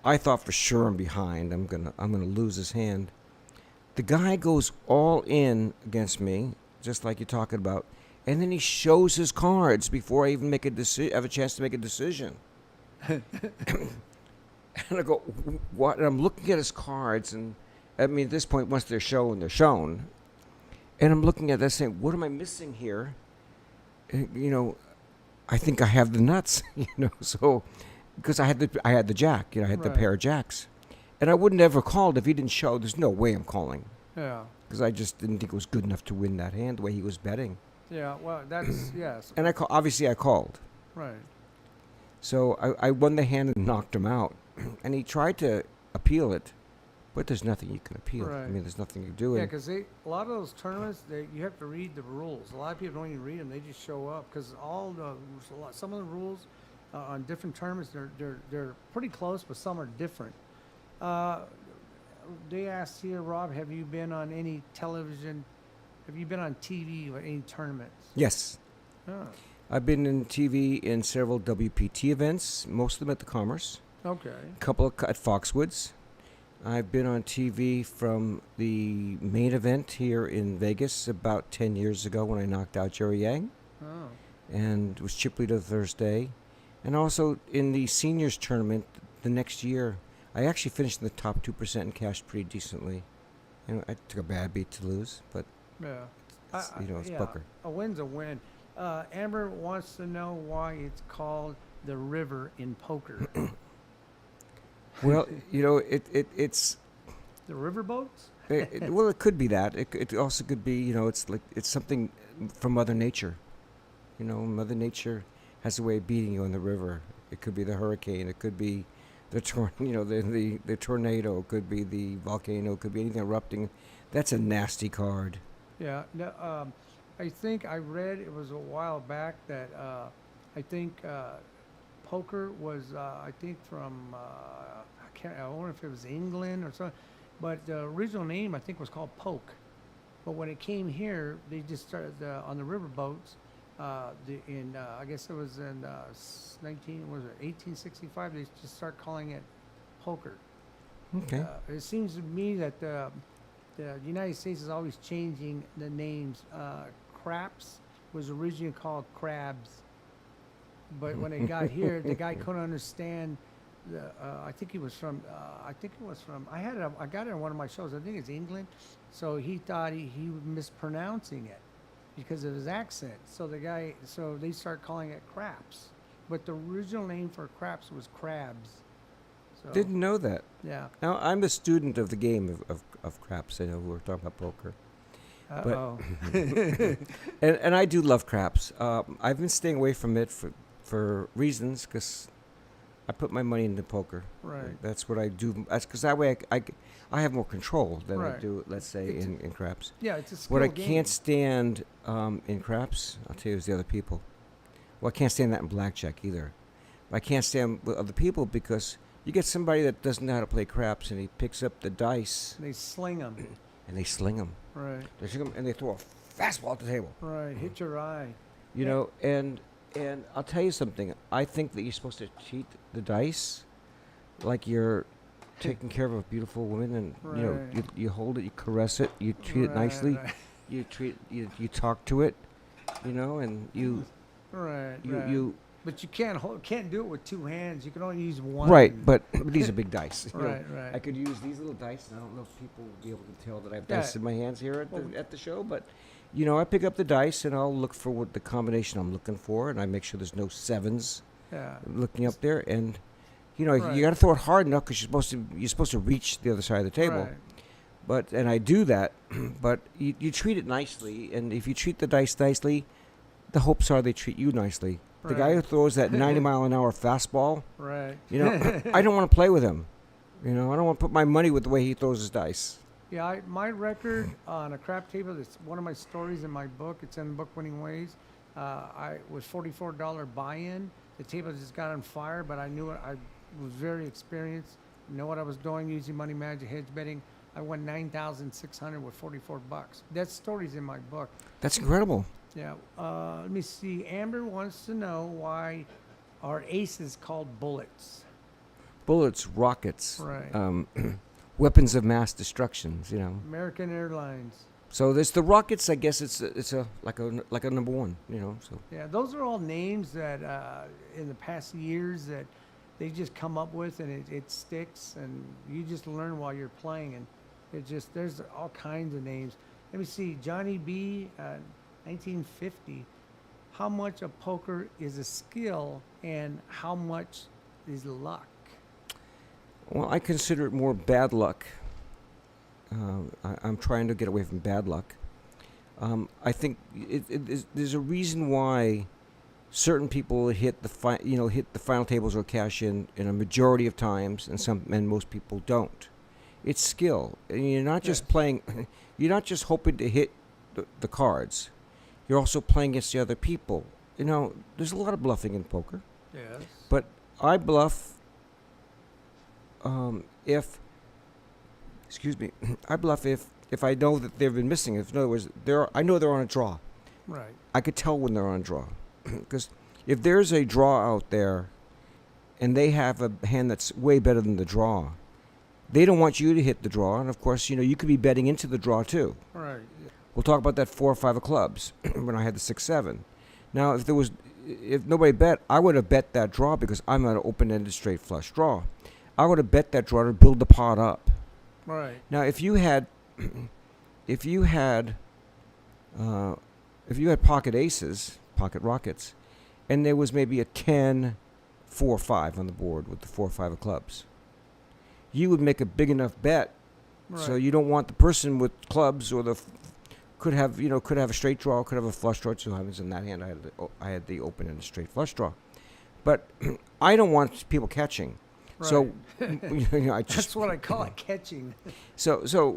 I thought for sure I'm behind. I'm gonna lose his hand. The guy goes all in against me, just like you're talking about, and then he shows his cards before I even have a chance to make a decision. And I go, what? And I'm looking at his cards, and I mean, at this point, once they're shown, they're shown. And I'm looking at that saying, what am I missing here? I think I have the nuts, so because I had the jack. I had the Right. pair of jacks, and I wouldn't ever called if he didn't show. There's no way I'm calling Yeah. because I just didn't think it was good enough to win that hand the way he was betting. Yeah. Well, that's yes. And obviously I called. Right. So I won the hand and knocked him out. And he tried to appeal it, but there's nothing you can appeal. I Right. mean, there's nothing you do. Yeah, And because a lot of those tournaments, you have to read the rules. A lot of people don't even read them; they just show up. Because some of the rules on different tournaments, they're pretty close, but some are different. Uh, they asked here, Rob, have you been on any television? Have you been on TV or any tournaments? yes, Oh, I've been in TV in several WPT events, most of them at the Commerce, okay. a couple at Foxwoods. I've been on TV from the main event here in Vegas about 10 years ago when I knocked out Jerry Yang, Oh, and it was Chip Leader Thursday. And also in the seniors tournament the next year, I actually finished in the top 2% and cashed pretty decently. I took a bad beat to lose, but yeah. it's Yeah, poker. a win's a win. Amber wants to know why it's called the river in poker. Well, it's The river boats? well, it could be that. It also could be, it's something from Mother Nature. Mother Nature has a way of beating you in the river. It could be the hurricane. It could be the the tornado. It could be the volcano. It could be anything erupting. That's a nasty card. Yeah, no, I think I read it was a while back that I think poker was I think from I wonder if it was England or something, but the original name I think was called poke. But when it came here, they just started on the river boats. I guess it was in 1865. They just start calling it poker. Okay. It seems to me that the United States is always changing the names. Craps was originally called crabs, but when it got here, the guy couldn't understand. I think he was from. I think it was from. I got it on one of my shows. I think it's England, so he thought he was mispronouncing it because of his accent. So they start calling it craps, but the original name for craps was crabs. So, Didn't know that. yeah. Now, I'm a student of the game of craps. I know we're talking about poker. Uh-oh. And I do love craps. I've been staying away from it for reasons, because I put my money into poker. Right. That's what I do. That's because that way I have more control than I Right. do, let's say, It's in craps. Yeah, it's a skill What I game. can't stand in craps, I'll tell you, is the other people. Well, I can't stand that in blackjack either. I can't stand with other people because you get somebody that doesn't know how to play craps, and he picks up the dice They sling them. and they sling them. Right. They sling 'em and they throw a fastball at the table. Right. Hit your eye. You Yeah. know, and I'll tell you something. I think that you're supposed to treat the dice like you're taking care of a beautiful woman, and Right. you hold it, you caress it, you treat it nicely, Right. you talk to it, and you Right. you right. you But you can't do it with two hands. You can only use one. right, but these are big dice. you know. Right. Right. I could use these little dice, and I don't know if people will be able to tell that I have Yeah. dice in my hands here at Well, at the show, but I pick up the dice and I'll look for what the combination I'm looking for, and I make sure there's no sevens Yeah. looking up there, and Right. you got to throw it hard enough because you're supposed to reach the other side of the table. Right. And I do that, but you treat it nicely, and if you treat the dice nicely, the hopes are they treat you nicely. The guy who Right. throws that 90-mile-an-hour fastball, Right. I don't want to play with him. I don't want to put my money with the way he throws his dice. Yeah, my record on a crap table, it's one of my stories in my book. It's in the book Winning Ways. I was $44 buy-in. The table just got on fire, but I knew it. I was very experienced. Know what I was doing using money manager hedge betting. I won $9,600 with $44. That story's in my book. That's incredible. Yeah. Let me see. Amber wants to know why our ace is called bullets. Bullets, rockets, Right. weapons of mass destructions. American Airlines. So there's the rockets. I guess it's like a number one. So Yeah, those are all names that in the past years that they just come up with, and it sticks, and you just learn while you're playing, and there's all kinds of names. Let me see, Johnny B, 1950. How much of poker is a skill, and how much is luck? Well, I consider it more bad luck. I'm trying to get away from bad luck. I think there's a reason why certain people hit hit the final tables or cash in a majority of times, and most people don't. It's skill, and you're not just Yes. playing. You're not just hoping to hit the cards. You're also playing against the other people. There's a lot of bluffing in poker, Yes. but I bluff if. Excuse me. I bluff if I know that they've been missing. If in other words, I know they're on a draw. Right. I could tell when they're on a draw, because if there's a draw out there, and they have a hand that's way better than the draw, they don't want you to hit the draw, and of course, you could be betting into the draw too. Right. We'll talk about that 4 or 5 of clubs when I had the 6-7. Now, if nobody bet, I would have bet that draw because I'm an open-ended straight flush draw. I would have bet that draw to build the pot up. Right. Now, if you had pocket aces, pocket rockets, and there was maybe a 10, 4, 5 on the board with the 4 or 5 of clubs, you would make a big enough bet. Right. So you don't want the person with clubs or could have a straight draw, could have a flush draw. So happens in that hand, I had the open and a straight flush draw, but I don't want people catching. Right. So That's what I call it, catching. So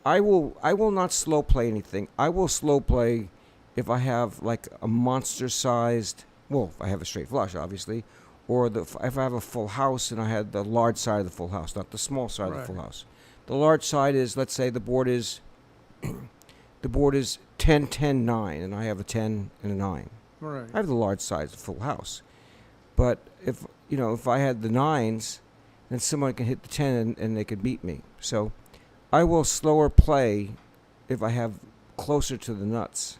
I will not slow play anything. I will slow play if I have like a monster sized. Well, if I have a straight flush, obviously, or if I have a full house and I had the large side of the full house, not the small side of the full house. The large side is, let's say the board is 10, 10, 9, and I have a 10 and a 9. Right. I have the large size full house. But if I had the 9s, then someone can hit the 10 and they could beat me. So I will slower play if I have closer to the nuts.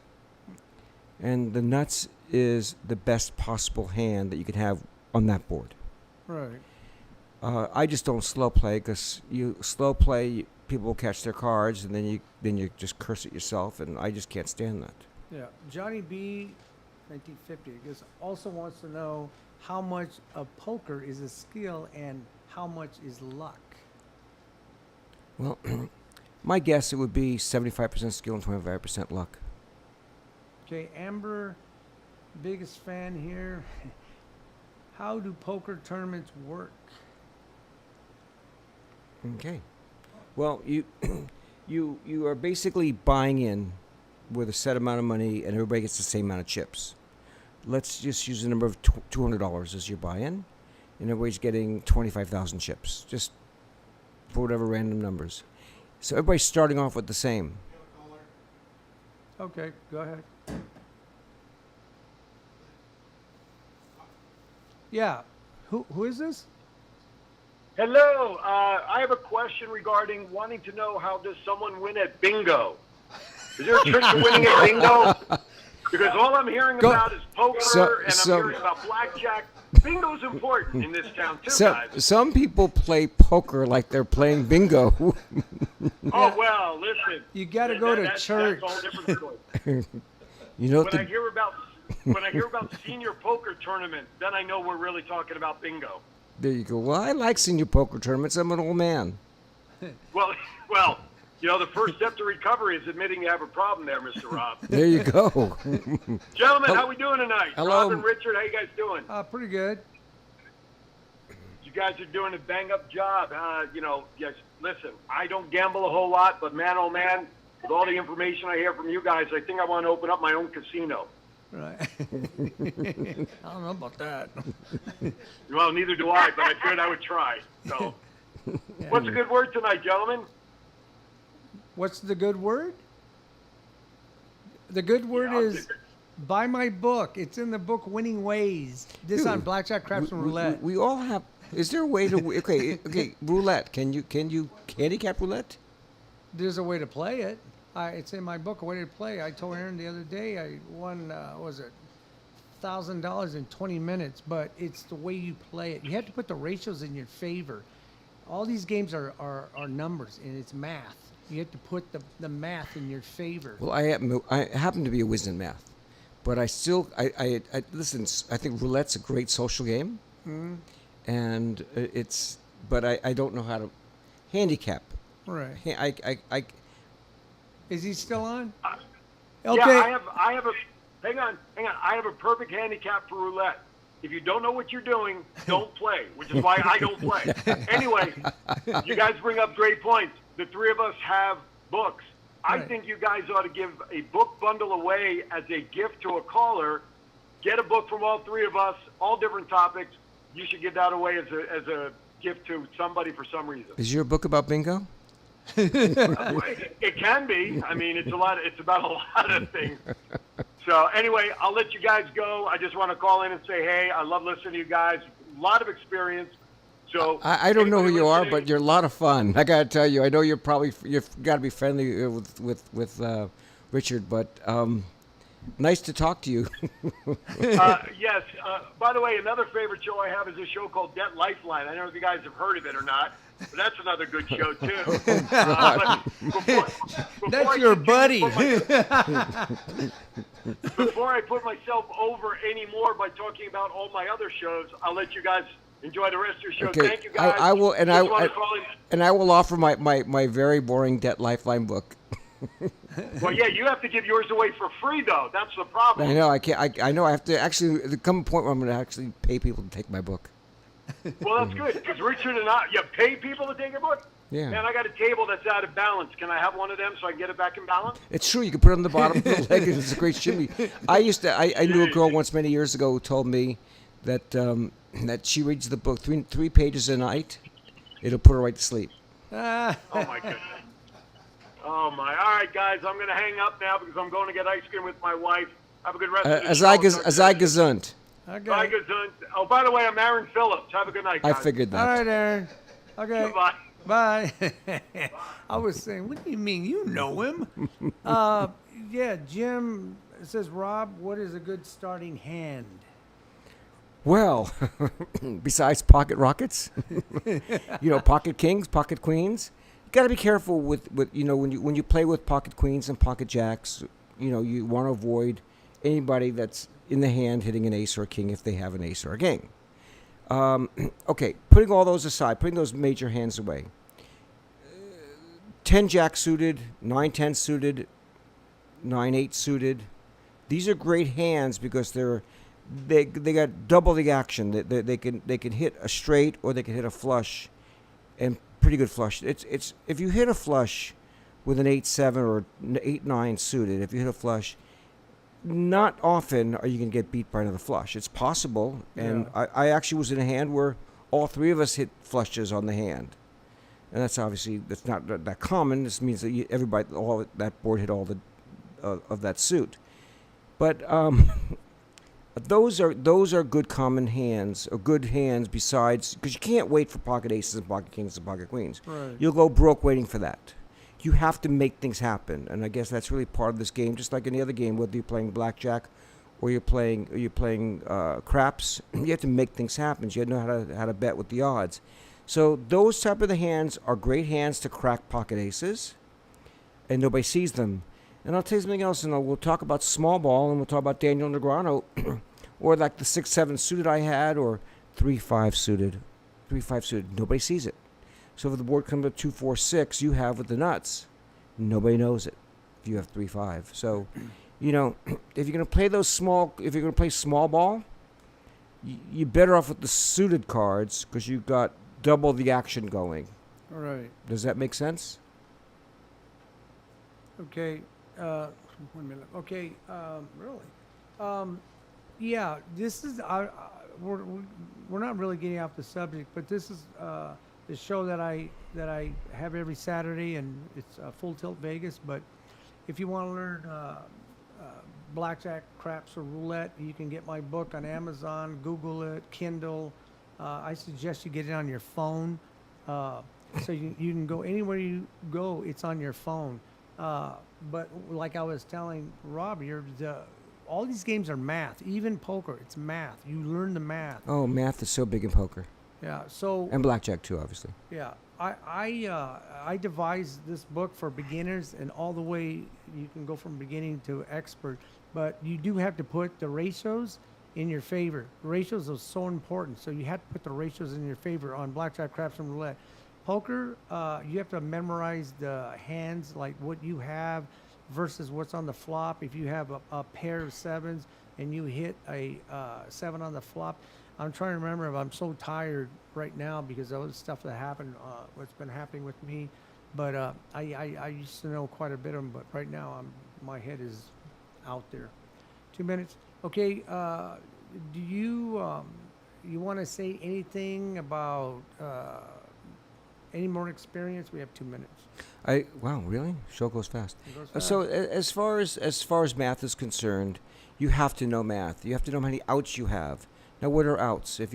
And the nuts is the best possible hand that you can have on that board. Right. I just don't slow play because you slow play, people will catch their cards, and then you just curse it yourself, and I just can't stand that. Yeah. Johnny B, 1950, also wants to know how much of poker is a skill and how much is luck. Well, my guess it would be 75% skill and 25% luck. Okay, Amber, biggest fan here. How do poker tournaments work? Okay. Well, you are basically buying in with a set amount of money, and everybody gets the same amount of chips. Let's just use the number of $200 as your buy-in, and everybody's getting 25,000 chips, just for whatever random numbers. So everybody's starting off with the same. Okay, go ahead. Yeah. Who is this? Hello. I have a question regarding wanting to know how does someone win at bingo? Is there a trick to winning at bingo? Because all I'm hearing about is poker, and I'm hearing about blackjack. Bingo's important in this town too, guys. Some people play poker like they're playing bingo. Oh well, listen. You got to go to church. That's all different story. When I hear about senior poker tournament, then I know we're really talking about bingo. There you go. Well, I like senior poker tournaments. I'm an old man. Well, the first step to recovery is admitting you have a problem there, Mr. Rob. There you go. Gentlemen, how we doing tonight? Hello. Rob and Richard, how you guys doing? Pretty good. You guys are doing a bang-up job. Yes, listen, I don't gamble a whole lot, but man, oh man, with all the information I hear from you guys, I think I want to open up my own casino. Right. I don't know about that. Well, neither do I, but I figured I would try. So, what's a good word tonight, gentlemen? What's the good word? The good word is buy my book. It's in the book Winning Ways. This on blackjack, craps, and roulette. We all have. Is there a way to? Okay. Roulette. Can you handicap roulette? There's a way to play it. It's in my book, A Way to Play. I told Aaron the other day I won, $1,000 in 20 minutes, but it's the way you play it. You have to put the ratios in your favor. All these games are numbers, and it's math. You have to put the math in your favor. Well, I happen to be a whiz in math, but I still I listen. I think roulette's a great social game, and it's. But I don't know how to handicap. Right. I Is he still on? Yeah, Okay. I have a. Hang on. I have a perfect handicap for roulette. If you don't know what you're doing, don't play, which is why I don't play. Anyway, you guys bring up great points. The three of us have books. I Right. think you guys ought to give a book bundle away as a gift to a caller. Get a book from all three of us, all different topics. You should give that away as a gift to somebody for some reason. Is your book about bingo? It can be. I mean, it's about a lot of things. So anyway, I'll let you guys go. I just want to call in and say, hey, I love listening to you guys. A lot of experience. So I don't know who anybody you are, listening- but you're a lot of fun. I gotta tell you, I know you've got to be friendly with Richard, but nice to talk to you. Yes. By the way, another favorite show I have is a show called Debt Lifeline. I don't know if you guys have heard of it or not, but that's another good show too. But before That's I your continue buddy. to before I put myself over anymore by talking about all my other shows, I'll let you guys enjoy the rest of your show. Okay, Thank you guys. I will, Just wanna call in- and I will offer my very boring Debt Lifeline book. Well, yeah, you have to give yours away for free, though. That's the problem. I know I can't. I know I have to actually. There come a point where I'm going to actually pay people to take my book. Well, that's good, because Richard and I, you pay people to take your book? Yeah. Man, I got a table that's out of balance. Can I have one of them so I can get it back in balance? It's true. You can put it on the bottom of the leg, and it's a great shimmy. I knew a girl once many years ago who told me that that she reads the book three pages a night. It'll put her right to sleep. Oh, my goodness. Oh, my. All right, guys, I'm going to hang up now because I'm going to get ice cream with my wife. Have a good rest of the show. As I gesund. Bye, Okay. gesund. Oh, by the way, I'm Aaron Phillips. Have a good night, I guys. figured All that. right, Aaron. Okay. Goodbye. Bye. I was saying, what do you mean? You know him? Yeah, Jim says, Rob, what is a good starting hand? Well, besides pocket rockets, pocket kings, pocket queens, you got to be careful with when you play with pocket queens and pocket jacks. You want to avoid anybody that's in the hand hitting an ace or a king if they have an ace or a king. Okay, putting all those aside, putting those major hands away. 10 jack suited, 9-10 suited, 9-8 suited. These are great hands because they got double the action. They can hit a straight or they can hit a flush, and pretty good flush. It's if you hit a flush with an 8-7 or 8-9 suited, if you hit a flush, not often are you going to get beat by another flush. It's possible, and Yeah. I actually was in a hand where all three of us hit flushes on the hand, and that's not that common. This means that all that board hit all the of that suit, but those are good common hands, or good hands besides, because you can't wait for pocket aces and pocket kings and pocket queens. Right. You'll go broke waiting for that. You have to make things happen, and I guess that's really part of this game, just like any other game, whether you're playing blackjack or you're playing craps. You have to make things happen. You have to know how to bet with the odds. So those type of the hands are great hands to crack pocket aces, and nobody sees them. And I'll tell you something else, and we'll talk about small ball, and we'll talk about Daniel Negreanu, or like the 6-7 suited I had, or 3-5 suited. 3-5 suited. Nobody sees it. So if the board comes up 2-4-6, you have with the nuts. Nobody knows it if you have 3-5. So, if you're going to play if you're going to play small ball, you're better off with the suited cards because you've got double the action going. All right. Does that make sense? Okay. 1 minute. Okay. Really? Yeah. This is. We're not really getting off the subject, but this is the show that I have every Saturday, and it's Full Tilt Vegas. But if you want to learn blackjack, craps, or roulette, you can get my book on Amazon, Google it, Kindle. I suggest you get it on your phone, so you can go anywhere you go. It's on your phone. But like I was telling Rob, all these games are math. Even poker, it's math. You learn the math. Oh, math is so big in poker. Yeah. So. And blackjack too, obviously. Yeah. I devised this book for beginners, and all the way you can go from beginning to expert. but you do have to put the ratios in your favor. Ratios are so important, so you have to put the ratios in your favor on blackjack, craps, and roulette. Poker, you have to memorize the hands, like what you have versus what's on the flop. If you have a pair of sevens and you hit a 7 on the flop, I'm trying to remember. If I'm so tired right now because of the stuff that happened, what's been happening with me. But I used to know quite a bit of them, but right now my head is out there. 2 minutes. Okay. Do you want to say anything about any more experience? We have 2 minutes. Wow, really? Show goes fast. It goes fast. So as far as math is concerned, you have to know math. You have to know how many outs you have. Now, what are outs? If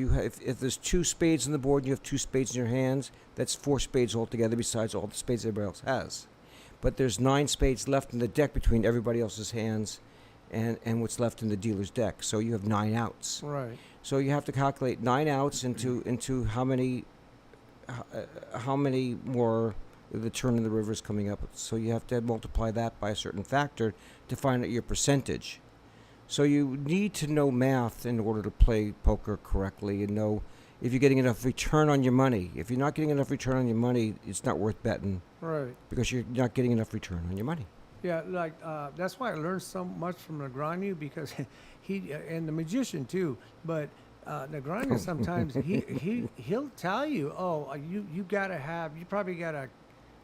there's 2 spades on the board and you have 2 spades in your hands, that's 4 spades altogether besides all the spades everybody else has. But there's 9 spades left in the deck between everybody else's hands and what's left in the dealer's deck. So you have 9 outs. Right. So you have to calculate 9 outs into how many more the turn of the river is coming up. So you have to multiply that by a certain factor to find out your percentage. So you need to know math in order to play poker correctly and know if you're getting enough return on your money. If you're not getting enough return on your money, it's not worth betting. Right. Because you're not getting enough return on your money. Yeah, like that's why I learned so much from Negreanu, because he and the magician too. But Negreanu sometimes he'll tell you, oh, you gotta have, you probably got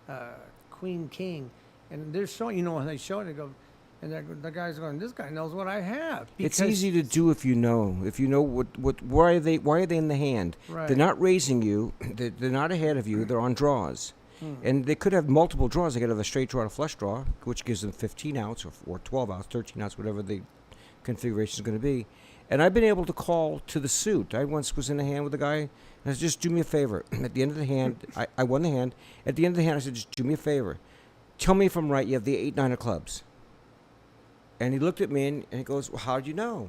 a queen king, and they're showing, when they show it, they go, and the guy's going, this guy knows what I have. It's easy to do if you know why are they in the hand. Right. They're not raising you. They're not ahead of you. They're on draws. And they could have multiple draws. They could have a straight draw and a flush draw, which gives them 15 outs or 12 outs, 13 outs, whatever the configuration is going to be. And I've been able to call to the suit. I once was in a hand with a guy, and I said, just do me a favor. At the end of the hand, I won the hand. At the end of the hand, I said, just do me a favor. Tell me if I'm right. You have the 8, 9 of clubs. And he looked at me and he goes, well, how'd you know?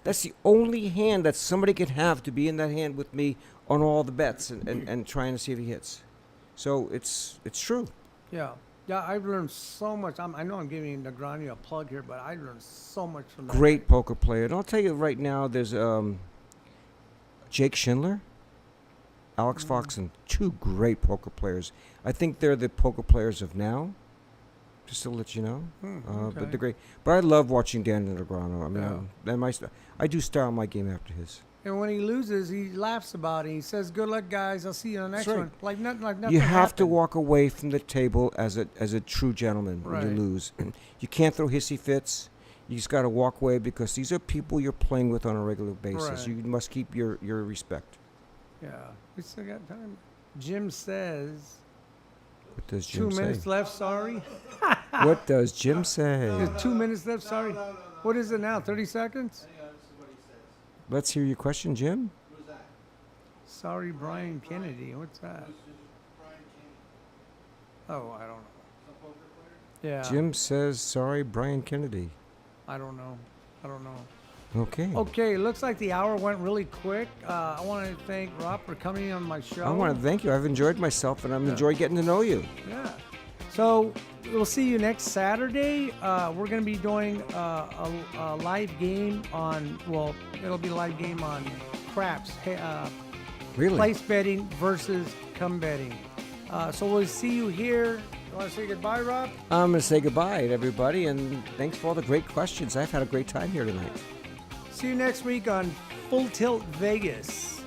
That's the only hand that somebody could have to be in that hand with me on all the bets and trying to see if he hits. So it's true. Yeah, I've learned so much. I know I'm giving Negreanu a plug here, but I learned so much from that. Great poker player. And I'll tell you right now, there's Jake Schindler, Alex Foxen, 2 great poker players. I think they're the poker players of now. Just to let you know, Okay. but they're great. But I love watching Dan Negreanu. I mean, I do style my game after his. And when he loses, he laughs about it. He says, "Good luck, guys. I'll see you on the next That's right. one." Like nothing. You have to happened. walk away from the table as a true gentleman when Right. you lose. You can't throw hissy fits. You just got to walk away because these are people you're playing with on a regular basis. Right. You must keep your respect. Yeah, we still got time. Jim says, What does 2 Jim minutes say? left. Sorry. What does Jim say? There's 2 minutes left. Sorry. What is it now? 30 seconds. Let's hear your question, Jim. Sorry, Brian Kennedy. What's that? Oh, I don't know. Yeah. Jim says, sorry, Brian Kennedy. I don't know. Okay. Okay, looks like the hour went really quick. I want to thank Rob for coming on my show. I want to thank you. I've enjoyed myself, and I've enjoyed getting to know you. Yeah. So we'll see you next Saturday. We're going to be doing a live game on, well, it'll be a live game on craps, Really? place betting versus come betting. So we'll see you here. You want to say goodbye, Rob? I'm going to say goodbye to everybody, and thanks for all the great questions. I've had a great time here tonight. See you next week on Full Tilt Vegas.